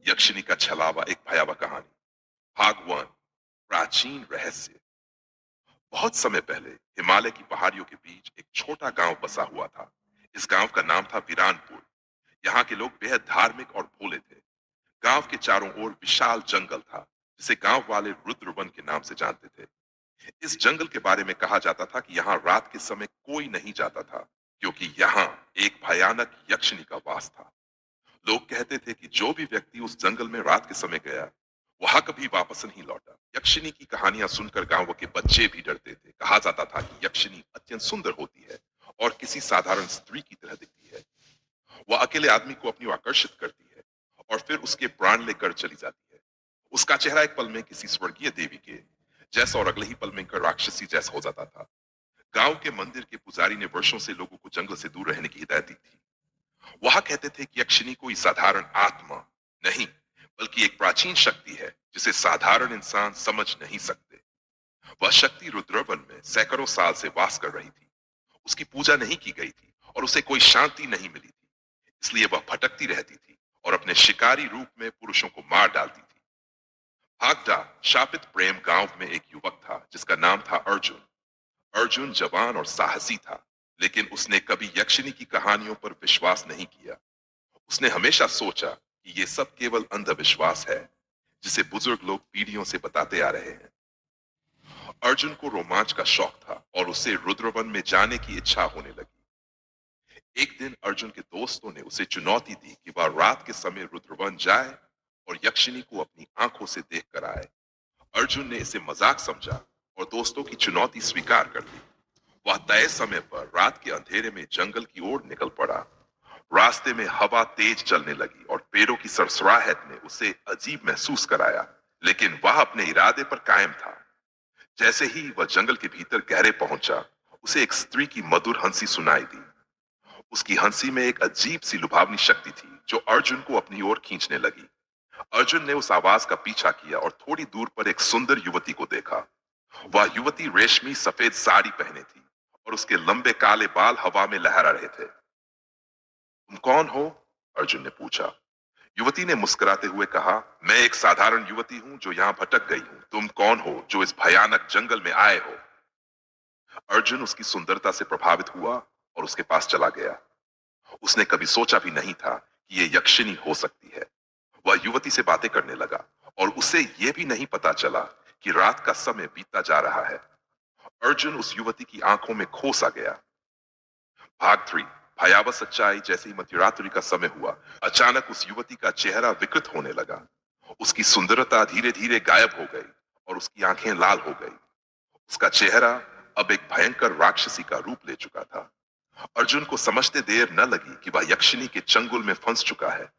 यक्षिनी का छलावा एक भयावह कहानी। भाग वन। प्राचीन रहस्य। बहुत समय पहले हिमालय की पहाड़ियों के बीच एक छोटा गांव बसा हुआ था। इस गांव का नाम था वीरानपुर। यहाँ के लोग बेहद धार्मिक और भोले थे। गांव के चारों ओर विशाल जंगल था, जिसे गांव वाले रुद्रवन के नाम से जानते थे। इस जंगल के बारे में कहा जाता था कि यहाँ रात के समय कोई नहीं जाता था, क्योंकि यहाँ एक भयानक यक्षिनी का वास था। लोग कहते थे कि जो भी व्यक्ति उस जंगल में रात के समय गया, वहां कभी वापस नहीं लौटा। यक्षिनी की कहानियां सुनकर गांव के बच्चे भी डरते थे। कहा जाता था कि यक्षिनी अत्यंत सुंदर होती है और किसी साधारण स्त्री की तरह दिखती है। वह अकेले आदमी को अपनी ओर आकर्षित करती है और फिर उसके प्राण लेकर चली जाती है। उसका चेहरा एक पल में किसी स्वर्गीय देवी के जैसा और अगले ही पल में राक्षसी जैसा हो जाता था। गांव के मंदिर के पुजारी ने वर्षों से लोगों को जंगल से दूर रहने की हिदायत दी थी। वह कहते थे कि यक्षिनी कोई साधारण आत्मा नहीं, बल्कि एक प्राचीन शक्ति है जिसे साधारण इंसान समझ नहीं सकते। वह शक्ति रुद्रवन में सैकड़ों साल से वास कर रही थी। उसकी पूजा नहीं की गई थी और उसे कोई शांति नहीं मिली थी। इसलिए वह भटकती रहती थी और अपने शिकारी रूप में पुरुषों को मार डालती थी। भागदा शापित प्रेम गांव में एक युवक था जिसका नाम था अर्जुन। अर्जुन जवान और साहसी था, लेकिन उसने कभी यक्षिनी की कहानियों पर विश्वास नहीं किया। उसने हमेशा सोचा कि ये सब केवल अंधविश्वास है, जिसे बुजुर्ग लोग पीढ़ियों से बताते आ रहे हैं। अर्जुन को रोमांच का शौक था और उसे रुद्रवन में जाने की इच्छा होने लगी। एक दिन अर्जुन के दोस्तों ने उसे चुनौती दी कि वह रात के समय रुद्रवन जाए और यक्षिनी को अपनी आंखों से देख कर आए। अर्जुन ने इसे मजाक समझा और दोस्तों की चुनौती स्वीकार कर ली। वह तय समय पर रात के अंधेरे में जंगल की ओर निकल पड़ा। रास्ते में हवा तेज चलने लगी और पेड़ों की सरसराहट ने उसे अजीब महसूस कराया, लेकिन वह अपने इरादे पर कायम था। जैसे ही वह जंगल के भीतर गहरे पहुंचा, उसे एक स्त्री की मधुर हंसी सुनाई दी। उसकी हंसी में एक अजीब सी लुभावनी शक्ति थी जो अर्जुन को अपनी ओर खींचने लगी। अर्जुन ने उस आवाज का पीछा किया और थोड़ी दूर पर एक सुंदर युवती को देखा। वह युवती रेशमी सफेद साड़ी पहने थी और उसके लंबे काले बाल हवा में लहरा रहे थे। तुम कौन हो? अर्जुन ने पूछा। युवती ने मुस्कुराते हुए कहा, मैं एक साधारण युवती हूं जो यहां भटक गई हूं। तुम कौन हो जो इस भयानक जंगल में आए हो? अर्जुन उसकी सुंदरता से प्रभावित हुआ और उसके पास चला गया। उसने कभी सोचा भी नहीं था कि ये यक्षिनी हो सकती है। वह युवती से बातें करने लगा और उसे यह भी नहीं पता चला कि रात का समय बीतता जा रहा है। अर्जुन उस युवती की आंखों में खो सा गया। भाग थ्री। भयावह सच्चाई। जैसे ही मध्यरात्रि का समय हुआ, अचानक उस युवती का चेहरा विकृत होने लगा। उसकी सुंदरता धीरे धीरे गायब हो गई और उसकी आंखें लाल हो गई। उसका चेहरा अब एक भयंकर राक्षसी का रूप ले चुका था। अर्जुन को समझते देर न लगी कि वह यक्षिनी के चंगुल में फंस चुका है।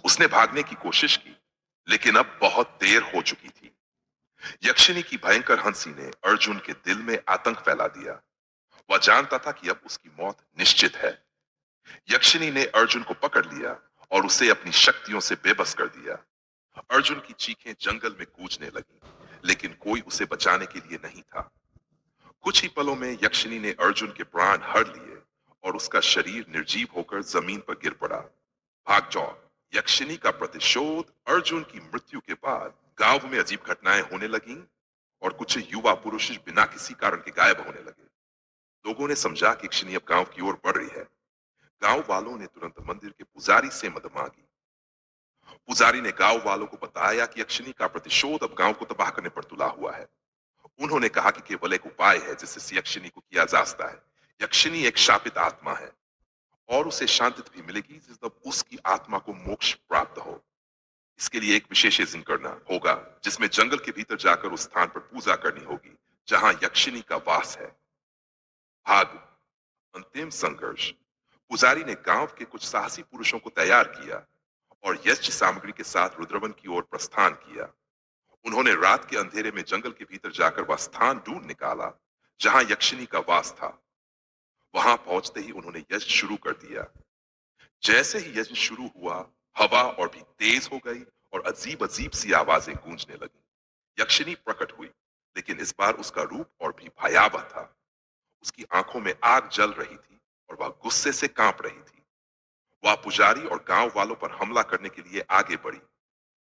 उसने भागने की कोशिश की, लेकिन अब बहुत देर हो चुकी थी। यक्षिनी की भयंकर हंसी ने अर्जुन के दिल में आतंक फैला दिया। वह जानता था कि अब उसकी मौत निश्चित है। यक्षिनी ने अर्जुन को पकड़ लिया और उसे अपनी शक्तियों से बेबस कर दिया। अर्जुन की चीखें जंगल में गूंजने लगी, लेकिन कोई उसे बचाने के लिए नहीं था। कुछ ही पलों में यक्षिनी ने अर्जुन के प्राण हर लिए और उसका शरीर निर्जीव होकर जमीन पर गिर पड़ा। भागदौड़। यक्षिनी का प्रतिशोध। अर्जुन की मृत्यु के बाद गांव में अजीब घटनाएं होने लगीं और कुछ युवा पुरुष बिना किसी कारण के गायब होने लगे। लोगों ने समझा कि यक्षिनी अब गांव की ओर बढ़ रही है। गांव वालों ने तुरंत मंदिर के पुजारी से मदद मांगी। पुजारी ने गांव वालों को बताया कि यक्षिनी का प्रतिशोध अब गांव को तबाह करने पर तुला हुआ है। उन्होंने कहा कि केवल एक उपाय है जिससे इस यक्षिनी को किया जा सकता है। यक्षिनी एक शापित आत्मा है और उसे शांति भी मिलेगी जब उसकी आत्मा को मोक्ष प्राप्त हो। इसके लिए एक विशेष यज्ञ करना होगा, जिसमें जंगल के भीतर जाकर उस स्थान पर पूजा करनी होगी जहां यक्षिनी का वास है। भाग। अंतिम संघर्ष। पुजारी ने गांव के कुछ साहसी पुरुषों को तैयार किया और यज्ञ सामग्री के साथ रुद्रवन की ओर प्रस्थान किया। उन्होंने रात के अंधेरे में जंगल के भीतर जाकर वह स्थान ढूंढ निकाला जहां यक्षिनी का वास था। वहां पहुंचते ही उन्होंने यज्ञ शुरू कर दिया। जैसे ही यज्ञ शुरू हुआ, हवा और भी तेज हो गई और अजीब अजीब सी आवाजें गूंजने लगी। यक्षिनी प्रकट हुई, लेकिन इस बार उसका रूप और भी भयावह था। उसकी आंखों में आग जल रही थी और वह गुस्से से कांप रही थी। वह पुजारी और गांव वालों पर हमला करने के लिए आगे बढ़ी।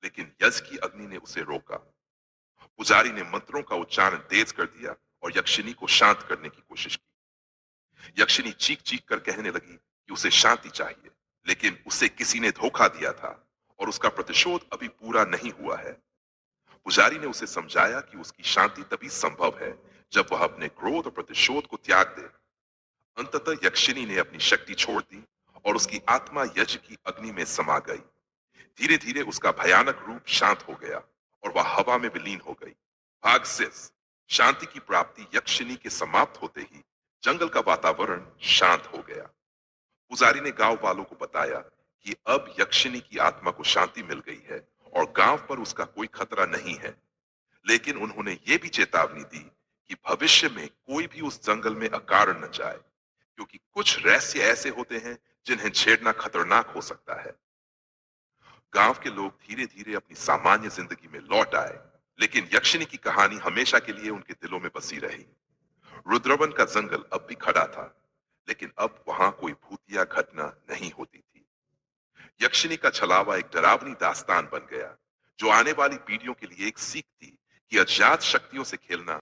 लेकिन यज्ञ की अग्नि ने उसे रोका। पुजारी ने मंत्रों का उच्चारण तेज कर दिया और यक्षिनी को शांत करने की कोशिश की। यक्षिनी चीख चीख कर कहने लगी कि उसे शांति चाहिए, लेकिन उसे किसी ने धोखा दिया था और उसका प्रतिशोध अभी पूरा नहीं हुआ है। पुजारी ने उसे समझाया कि उसकी शांति तभी संभव है जब वह अपने क्रोध और प्रतिशोध को त्याग दे। अंततः यक्षिनी ने अपनी शक्ति छोड़ दी और उसकी आत्मा यज्ञ की अग्नि में समा गई। धीरे धीरे उसका भयानक रूप शांत हो गया और वह हवा में विलीन हो गई। भाग 6। शांति की प्राप्ति। यक्षिनी के समाप्त होते ही जंगल का वातावरण शांत हो गया। पुजारी ने गांव वालों को बताया कि अब यक्षिनी की आत्मा को शांति मिल गई है और गांव पर उसका कोई खतरा नहीं है। लेकिन उन्होंने ये भी चेतावनी दी कि भविष्य में कोई भी उस जंगल में अकारण न जाए, क्योंकि कुछ रहस्य ऐसे होते हैं जिन्हें छेड़ना खतरनाक हो सकता है। गांव के लोग धीरे धीरे अपनी सामान्य जिंदगी में लौट आए, लेकिन यक्षिनी की कहानी हमेशा के लिए उनके दिलों में बसी रही। रुद्रवन का जंगल अब भी खड़ा था, लेकिन अब वहां कोई भूतिया घटना नहीं होती थी। यक्षिनी का छलावा एक डरावनी दास्तान बन गया, जो आने वाली पीढ़ियों के लिए एक सीख थी कि अज्ञात शक्तियों से खेलना